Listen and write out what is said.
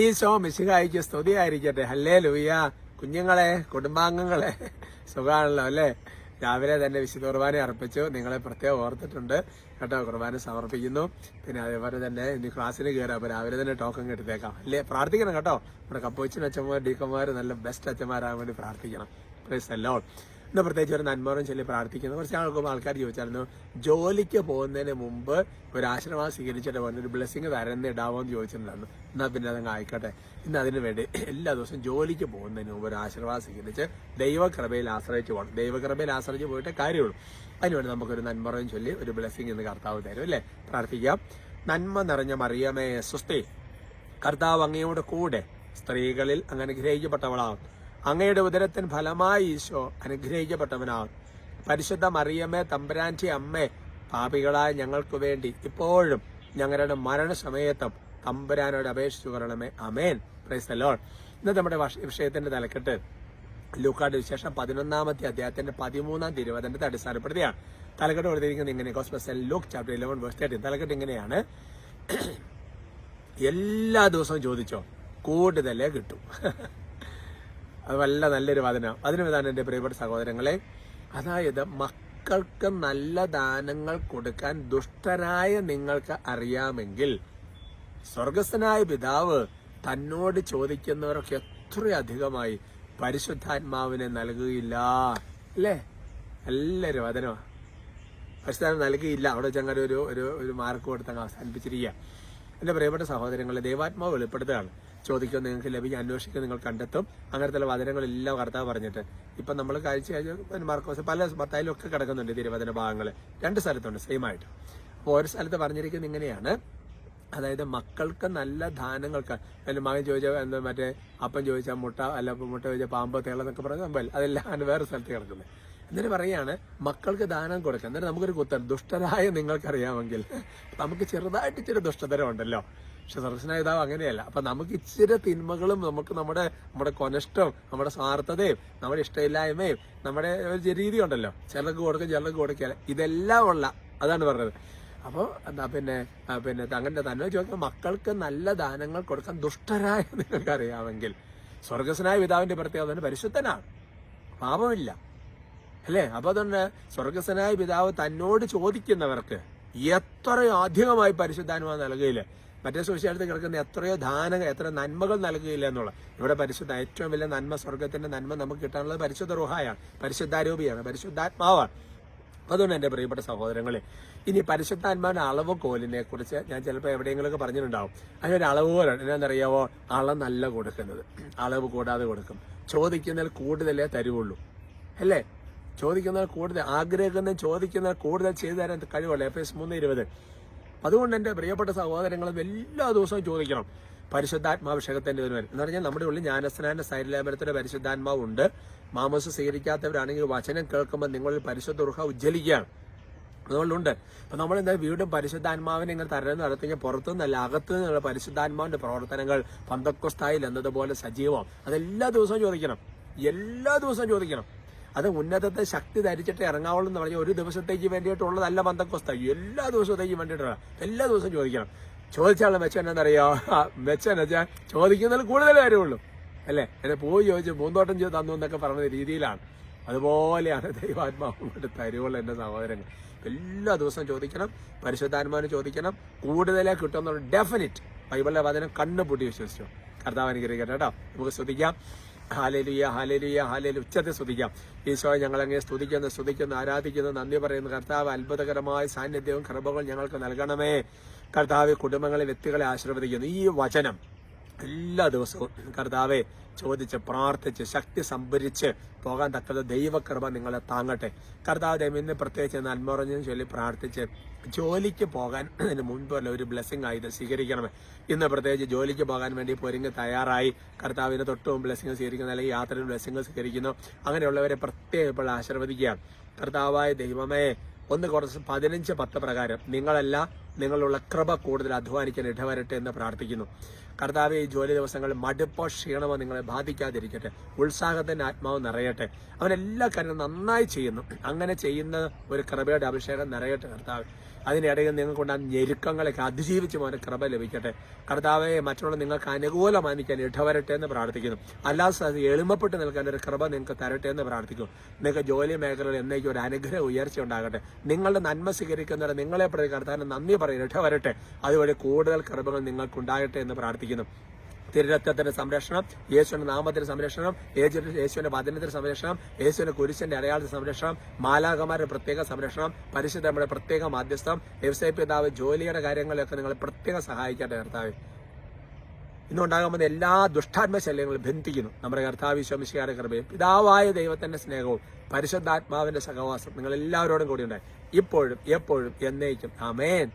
ഈശോ മിശിഹായിക്ക് സ്തുതിയായിരിക്കട്ടെ. ഹല്ലേലൂയ. കുഞ്ഞുങ്ങളെ, കുടുംബാംഗങ്ങളെ, സുഖമാണല്ലോ അല്ലേ? രാവിലെ തന്നെ വിശുദ്ധ കുർബാന അർപ്പിച്ചു. നിങ്ങളെ പ്രത്യേകം ഓർത്തിട്ടുണ്ട് കേട്ടോ. കുർബാന സമർപ്പിക്കുന്നു. പിന്നെ അതേപോലെ തന്നെ ഇനി ക്ലാസ്സിന് കയറാം. അപ്പൊ രാവിലെ തന്നെ ടോക്കൺ എടുത്തേക്കാം അല്ലേ? പ്രാർത്ഥിക്കണം കേട്ടോ. നമ്മുടെ കപ്പോച്ചിൻ അച്ഛന്മാർ, ഡീക്കന്മാർ നല്ല ബെസ്റ്റ് അച്ഛന്മാരാകാൻ വേണ്ടി പ്രാർത്ഥിക്കണം. Price the Lord. ഇന്ന് പ്രത്യേകിച്ച് ഒരു നന്മറും ചൊല്ലി പ്രാർത്ഥിക്കുന്നു. കുറച്ച് ആൾക്കാർ ചോദിച്ചായിരുന്നു, ജോലിക്ക് പോകുന്നതിന് മുമ്പ് ഒരു ആശ്രമം സ്വീകരിച്ചിട്ട് പോകുന്ന ഒരു ബ്ലെസ്സിങ് തരുന്നിടാവോ എന്ന് ചോദിച്ചിട്ടുണ്ടായിരുന്നു. എന്നാൽ പിന്നെ അതങ്ങ് ആയിക്കോട്ടെ. ഇന്ന് അതിനു വേണ്ടി എല്ലാ ദിവസവും ജോലിക്ക് പോകുന്നതിന് മുമ്പ് ഒരു ആശ്രമം സ്വീകരിച്ച് ദൈവകൃപയിൽ ആശ്രയിച്ച് പോകണം. ദൈവകൃപയിൽ ആശ്രയിച്ച് പോയിട്ടേ കാര്യമുള്ളൂ. അതിനുവേണ്ടി നമുക്കൊരു നന്മറും ചൊല്ലി ഒരു ബ്ലെസ്സിങ് ഇന്ന് കർത്താവ് തരും അല്ലേ? പ്രാർത്ഥിക്കാം. നന്മ നിറഞ്ഞ മറിയമേ സ്വസ്തി, കർത്താവ് അങ്ങയോട് കൂടെ സ്ത്രീകളിൽ അങ്ങ് അനുഗ്രഹിക്കപ്പെട്ടവളാകും. അങ്ങയുടെ ഉദരത്തിന് ഫലമായി ഈശോ അനുഗ്രഹിക്കപ്പെട്ടവനാകും. പരിശുദ്ധ മറിയമേ തമ്പുരാന്റെ അമ്മേ, പാപികളായ ഞങ്ങൾക്ക് വേണ്ടി ഇപ്പോഴും ഞങ്ങളുടെ മരണസമയത്തും തമ്പുരാനോട് അപേക്ഷിച്ചു കൊള്ളണമേ. ആമേൻ. Praise the Lord. ഇന്നത്തെ നമ്മുടെ വിഷയത്തിന്റെ തലക്കെട്ട് ലൂക്കായുടെ വിശേഷം 11-ാമത്തെ അധ്യായത്തിന്റെ 13-ാം തിരുവചനത്തെ അടിസ്ഥാനപ്പെടുത്തിയാണ്. തലക്കെട്ട് കൊടുത്തിരിക്കുന്നത് ഇങ്ങനെ, ഗോസ്പൽ ലൂക്ക് ചാപ്റ്റർ 11:13. തലക്കെട്ട് ഇങ്ങനെയാണ്: എല്ലാ ദിവസവും ചോദിച്ചോ, കൂടുതലേ കിട്ടും. അത് നല്ലൊരു വചനമാണ് എൻ്റെ പ്രിയപ്പെട്ട സഹോദരങ്ങളെ. അതായത് മക്കൾക്ക് നല്ല ദാനങ്ങൾ കൊടുക്കാൻ ദുഷ്ടരായ നിങ്ങൾക്ക് അറിയാമെങ്കിൽ സ്വർഗസ്ഥനായ പിതാവ് തന്നോട് ചോദിക്കുന്നവർക്ക് എത്രയധികമായി പരിശുദ്ധാത്മാവിനെ നൽകുകയില്ല. അല്ലേ? നല്ലൊരു വചനമാണ്. പരിശുദ്ധാത്മ നൽകുകയില്ല. അവിടെ ചങ്ങനെ ഒരു മാർക്ക് കൊടുത്തങ്ങ് അവസാനിപ്പിച്ചിരിക്കുക. എൻ്റെ പ്രിയപ്പെട്ട സഹോദരങ്ങളെ, ദൈവാത്മാവ് വെളിപ്പെടുത്തുകയാണ്. ചോദിക്കും നിങ്ങൾക്ക് ലഭിക്കും, അന്വേഷിക്കും നിങ്ങൾ കണ്ടെത്തും. അങ്ങനത്തെ വചനങ്ങളെല്ലാം കർത്താവ് പറഞ്ഞിട്ട് ഇപ്പം നമ്മൾ കഴിച്ച് മാർക്കോസ് പല മത്തായാലും ഒക്കെ കിടക്കുന്നുണ്ട് തിരുവചന ഭാഗങ്ങൾ. 2 സ്ഥലത്തുണ്ട് സെയിം ആയിട്ട്. അപ്പോൾ ഒരു സ്ഥലത്ത് പറഞ്ഞിരിക്കുന്നത് ഇങ്ങനെയാണ്, അതായത് മക്കൾക്ക് നല്ല ദാനങ്ങൾക്ക്, മകൻ ചോദിച്ചാൽ മറ്റേ അപ്പം ചോദിച്ചാൽ മുട്ട, അല്ല മുട്ട ചോദിച്ചാൽ പാമ്പ്, തേളെന്നൊക്കെ പറഞ്ഞ സംഭവം അതെല്ലാം വേറെ സ്ഥലത്ത് കിടക്കുന്നത്. എന്നിട്ട് പറയാണ് മക്കൾക്ക് ദാനം കൊടുക്കുക. എന്നിട്ട് നമുക്കൊരു കുത്തൻ, ദുഷ്ടരായ നിങ്ങൾക്കറിയാമെങ്കിൽ. നമുക്ക് ചെറുതായിട്ട് ഇച്ചിരി ദുഷ്ടതരം ഉണ്ടല്ലോ, പക്ഷെ സർവസ്വനായ പിതാവ് അങ്ങനെയല്ല. അപ്പൊ നമുക്ക് ഇച്ചിരി തിന്മകളും നമുക്ക് നമ്മുടെ കൊനഷ്ടവും നമ്മുടെ സ്വാർത്ഥതയും നമ്മുടെ ഇഷ്ടമില്ലായ്മയും നമ്മുടെ ഒരു രീതി ഉണ്ടല്ലോ, ചിലർക്ക് കൊടുക്കും ചിലർക്ക് കൊടുക്കുക, ഇതെല്ലാം ഉള്ള അതാണ് പറഞ്ഞത്. അപ്പോൾ പിന്നെ അങ്ങനെ തന്നെ ചോദിക്കുന്നത്, മക്കൾക്ക് നല്ല ദാനങ്ങൾ കൊടുക്കാൻ ദുഷ്ടരായ നിങ്ങൾക്ക് അറിയാമെങ്കിൽ സ്വർഗസ്വനായ പിതാവിന്റെ പ്രത്യേകത പരിശുദ്ധനാണ്, പാപമില്ല അല്ലേ? അപ്പൊ അതുകൊണ്ട് സ്വർഗസ്വനായ പിതാവ് തന്നോട് ചോദിക്കുന്നവർക്ക് എത്രയോ അധികമായി പരിശുദ്ധാത്മാവ് നൽകുകയില്ലേ? മറ്റേ സുവിശേഷത്തിൽ കിടക്കുന്ന എത്രയോ എത്ര നന്മകൾ നൽകുകയില്ല എന്നുള്ള. ഇവിടെ പരിശുദ്ധ ഏറ്റവും വലിയ നന്മ, സ്വർഗത്തിന്റെ നന്മ നമുക്ക് കിട്ടാനുള്ളത് പരിശുദ്ധ റുഹായാണ്, പരിശുദ്ധാരൂപിയാണ്, പരിശുദ്ധാത്മാവാണ്. അതുകൊണ്ട് എൻ്റെ പ്രിയപ്പെട്ട സഹോദരങ്ങളെ, ഇനി പരിശുദ്ധാത്മാവിന്റെ അളവ് കോലിനെ കുറിച്ച് ഞാൻ ചിലപ്പോൾ എവിടെയെങ്കിലുമൊക്കെ പറഞ്ഞിട്ടുണ്ടാവും. അതിനൊരു അളവ് കോലാണ്. എന്നാന്നറിയാവോ? നല്ല കൊടുക്കുന്നത്, അളവ് കൂടാതെ കൊടുക്കും. ചോദിക്കുന്നതിൽ കൂടുതലേ തരുവുള്ളൂ അല്ലേ? ചോദിക്കുന്നതിൽ കൂടുതൽ ആഗ്രഹിക്കുന്നതിൽ ചോദിക്കുന്നതിൽ കൂടുതൽ ചെയ്തു തരാൻ കഴിവുള്ളൂ. Efesians 3:20. അതുകൊണ്ട് എൻ്റെ പ്രിയപ്പെട്ട സഹോദരങ്ങളും എല്ലാ ദിവസവും ചോദിക്കണം. പരിശുദ്ധാത്മാഭിഷേകത്തിന്റെ ഇതിന് വരും എന്ന് പറഞ്ഞാൽ നമ്മുടെ ഉള്ളിൽ ജ്ഞാനസ്നാന സൈലമരത്തിന്റെ പരിശുദ്ധാത്മാവ് ഉണ്ട്. മാമോസ് സ്വീകരിക്കാത്തവരാണെങ്കിൽ വചനം കേൾക്കുമ്പോൾ നിങ്ങളിൽ പരിശുദ്ധ റുഹ ഉജ്ജ്വലിക്കുകയാണ്. അതുകൊണ്ടുണ്ട്. അപ്പൊ നമ്മൾ എന്താ വീണ്ടും പരിശുദ്ധാത്മാവിനെ ഇങ്ങനെ തരണം നടത്തിയ പുറത്തുനിന്നല്ല അകത്തു നിന്നുള്ള പരിശുദ്ധാത്മാവിന്റെ പ്രവർത്തനങ്ങൾ പന്തക്കൊസ്തായിൽ എന്നതുപോലെ സജീവം. അതെല്ലാ ദിവസവും ചോദിക്കണം, എല്ലാ ദിവസവും ചോദിക്കണം. അത് ഉന്നതത്തെ ശക്തി ധരിച്ചിട്ട് ഇറങ്ങാവുള്ളൂ എന്ന് പറഞ്ഞാൽ ഒരു ദിവസത്തേക്ക് വേണ്ടിയിട്ടുള്ളതല്ല പന്തക്കൊസ്ത, എല്ലാ ദിവസത്തേക്ക് വേണ്ടിയിട്ടുള്ള എല്ലാ ദിവസവും ചോദിക്കണം. ചോദിച്ചാലുള്ള മെച്ചം എന്താണെന്നറിയോ? മെച്ചം എന്ന് വെച്ചാൽ ചോദിക്കുന്നതിൽ കൂടുതൽ കാര്യമുള്ളൂ അല്ലേ? എന്നെ പോയി ചോദിച്ചു പൂന്തോട്ടം തന്നു എന്നൊക്കെ പറഞ്ഞ രീതിയിലാണ്. അതുപോലെയാണ് ദൈവാത്മാവ് കൊണ്ട് തരുവുള്ള എൻ്റെ സഹോദരങ്ങൾ. എല്ലാ ദിവസവും ചോദിക്കണം, പരിശുദ്ധാത്മാവിനെ ചോദിക്കണം, കൂടുതലേ കിട്ടുമെന്നുള്ള ഡെഫിനിറ്റ്. ബൈബിളിലെ വചനം കണ്ണുപൂട്ടി വിശ്വസിച്ചു. കർത്താവ് അനുഗ്രഹിക്കട്ടെ കേട്ടോ. നമുക്ക് സ്തുതിക്കാം. Hallelujah, hallelujah, hallelujah. ഉച്ചത്തിൽ സ്തുതിക്കാം. ഈശോയെ ഞങ്ങളങ്ങനെ സ്തുതിക്കുന്നു, ആരാധിക്കുന്നു, നന്ദി പറയുന്നു. കർത്താവ് അത്ഭുതകരമായ സാന്നിധ്യവും കൃപകളും ഞങ്ങൾക്ക് നൽകണമേ. കർത്താവ് കുടുംബങ്ങളെ, വ്യക്തികളെ ആശീർവദിക്കുന്നു. ഈ വചനം എല്ലാ ദിവസവും കർത്താവെ ചോദിച്ച് പ്രാർത്ഥിച്ച് ശക്തി സംഭരിച്ച് പോകാൻ തക്കത് ദൈവകൃപ നിങ്ങളെ താങ്ങട്ടെ. കർത്താവ് ദൈവം പ്രത്യേകിച്ച് നന്മറഞ്ഞും ചൊല്ലി പ്രാർത്ഥിച്ച് ജോലിക്ക് പോകാൻ അതിന് മുൻപുള്ള ഒരു ബ്ലെസ്സിംഗ് ആയി ഇത് സ്വീകരിക്കണമേ. ഇന്ന് പ്രത്യേകിച്ച് ജോലിക്ക് പോകാൻ വേണ്ടി പൊരുങ്ങി തയ്യാറായി കർത്താവിന് തൊട്ടും ബ്ലെസ്സിംഗ് സ്വീകരിക്കുന്ന അല്ലെങ്കിൽ യാത്രയിൽ ബ്ലെസ്സിംഗ് സ്വീകരിക്കുന്നു. അങ്ങനെയുള്ളവരെ പ്രത്യേകം ഇപ്പോൾ ആശീർവദിക്കുകയാണ്. കർത്താവായ ദൈവമേ, 1:15 പ്രകാരം നിങ്ങളല്ല നിങ്ങളുള്ള കൃപ കൂടുതൽ അധ്വാനിക്കാൻ ഇടവരട്ടെ എന്ന് പ്രാർത്ഥിക്കുന്നു. കർത്താവെ ഈ ജോലി ദിവസങ്ങളിൽ മടുപ്പോ ക്ഷീണമോ നിങ്ങളെ ബാധിക്കാതിരിക്കട്ടെ. ഉത്സാഹത്തിന്റെ ആത്മാവ് നിറയട്ടെ. അവൻ എല്ലാ കാര്യങ്ങളും നന്നായി ചെയ്യുന്നു. അങ്ങനെ ചെയ്യുന്ന ഒരു കൃപയുടെ അഭിഷേകം നിറയട്ടെ കർത്താവ്. അതിനിടയിൽ നിങ്ങൾക്കുണ്ടാകുന്ന ഞെരുക്കങ്ങളൊക്കെ അതിജീവിച്ച് അവന് കൃപ ലഭിക്കട്ടെ. കർത്താവെ മറ്റുള്ള നിങ്ങൾക്ക് അനുകൂലമാനിക്കാൻ ഇടവരട്ടെ എന്ന് പ്രാർത്ഥിക്കുന്നു. അല്ലാതെ എളിമപ്പെട്ട് നിൽക്കാൻ ഒരു കൃപ നിങ്ങൾക്ക് തരട്ടെ എന്ന് പ്രാർത്ഥിക്കുന്നു. നിങ്ങൾക്ക് ജോലി മേഖലകളിൽ എന്നേക്കും ഒരു അനുഗ്രഹ ഉയർച്ച ഉണ്ടാകട്ടെ. നിങ്ങളുടെ നന്മ സ്വീകരിക്കുന്നവരെ നിങ്ങളെ പ്രതി കർത്താവിന് നന്ദി പറയും ഇടവരട്ടെ. അതുവഴി കൂടുതൽ കൃപകൾ നിങ്ങൾക്കുണ്ടാകട്ടെ എന്ന് പ്രാർത്ഥിക്കുന്നു. തിരുരക്തത്തിന്റെ സംരക്ഷണം, യേശുവിന്റെ നാമത്തിന്റെ സംരക്ഷണം, യേശുവിന്റെ വചനത്തിന്റെ സംരക്ഷണം, യേശുവിന്റെ കുരിശിന്റെ അടയാളത്തിന്റെ സംരക്ഷണം, മാലാഖമാരുടെ പ്രത്യേക സംരക്ഷണം, പരിശുദ്ധരുടെ പ്രത്യേക മാധ്യസ്ഥം, വ്യവസായ പിതാവ് ജോലിയുടെ കാര്യങ്ങളെയൊക്കെ നിങ്ങളെ പ്രത്യേകം സഹായിക്കട്ടെ കർത്താവ്. ഇന്നുണ്ടാകാൻ പോകുന്ന എല്ലാ ദുഷ്ടാത്മ ശല്യങ്ങളും ബന്ധിക്കുന്നു. നമ്മുടെ കർത്താവ് ഈശോമിശിഹായുടെ കൃപയും പിതാവായ ദൈവത്തിന്റെ സ്നേഹവും പരിശുദ്ധാത്മാവിന്റെ സഹവാസം നിങ്ങൾ എല്ലാവരോടും കൂടി ഉണ്ടായി ഇപ്പോഴും എപ്പോഴും എന്നേക്കും. ആമേൻ.